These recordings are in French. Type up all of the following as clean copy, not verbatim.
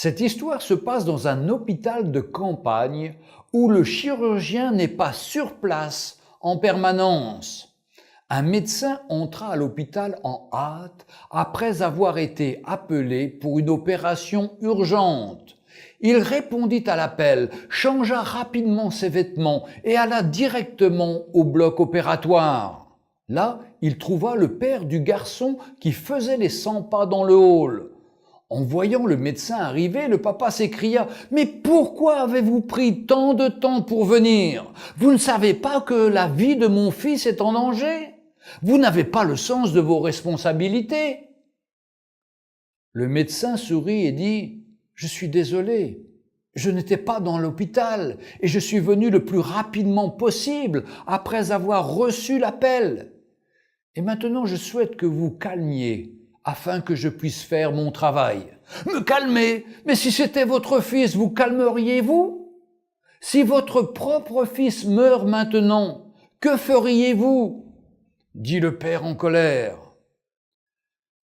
Cette histoire se passe dans un hôpital de campagne où le chirurgien n'est pas sur place en permanence. Un médecin entra à l'hôpital en hâte après avoir été appelé pour une opération urgente. Il répondit à l'appel, changea rapidement ses vêtements et alla directement au bloc opératoire. Là, il trouva le père du garçon qui faisait les 100 pas dans le hall. En voyant le médecin arriver, le papa s'écria « Mais pourquoi avez-vous pris tant de temps pour venir? Vous ne savez pas que la vie de mon fils est en danger? Vous n'avez pas le sens de vos responsabilités ?» Le médecin sourit et dit « Je suis désolé, je n'étais pas dans l'hôpital et je suis venu le plus rapidement possible après avoir reçu l'appel. Et maintenant je souhaite que vous calmiez afin que je puisse faire mon travail. » « Me calmer? Mais si c'était votre fils, vous calmeriez-vous? Si votre propre fils meurt maintenant, que feriez-vous? » dit le père en colère.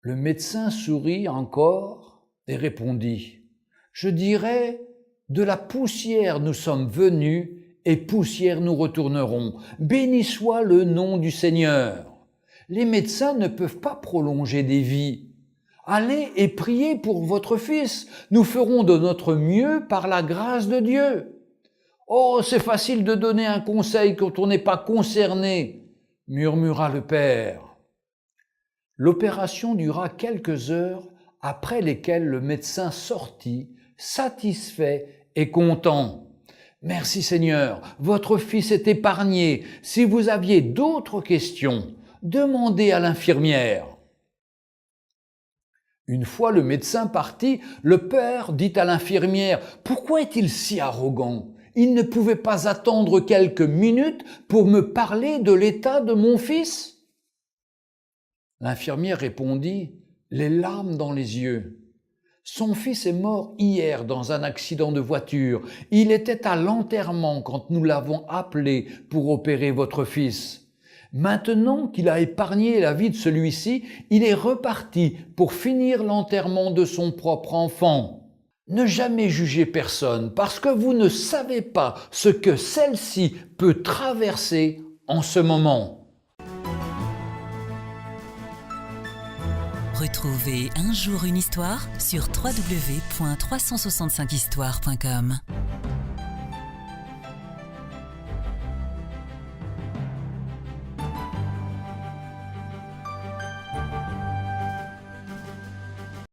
Le médecin sourit encore et répondit « Je dirais, de la poussière nous sommes venus et poussière nous retournerons. Béni soit le nom du Seigneur. Les médecins ne peuvent pas prolonger des vies. Allez et priez pour votre fils. Nous ferons de notre mieux par la grâce de Dieu. » « Oh, c'est facile de donner un conseil quand on n'est pas concerné, » murmura le père. L'opération dura quelques heures, après lesquelles le médecin sortit, satisfait et content. « Merci Seigneur, votre fils est épargné. Si vous aviez d'autres questions, demandez à l'infirmière. » Une fois le médecin parti, le père dit à l'infirmière « Pourquoi est-il si arrogant ? Il ne pouvait pas attendre quelques minutes pour me parler de l'état de mon fils ?» L'infirmière répondit, les larmes dans les yeux. « Son fils est mort hier dans un accident de voiture. Il était à l'enterrement quand nous l'avons appelé pour opérer votre fils. Maintenant qu'il a épargné la vie de celui-ci, il est reparti pour finir l'enterrement de son propre enfant. Ne jamais jugez personne parce que vous ne savez pas ce que celle-ci peut traverser en ce moment. » Retrouvez Un jour une histoire sur www.365histoire.com.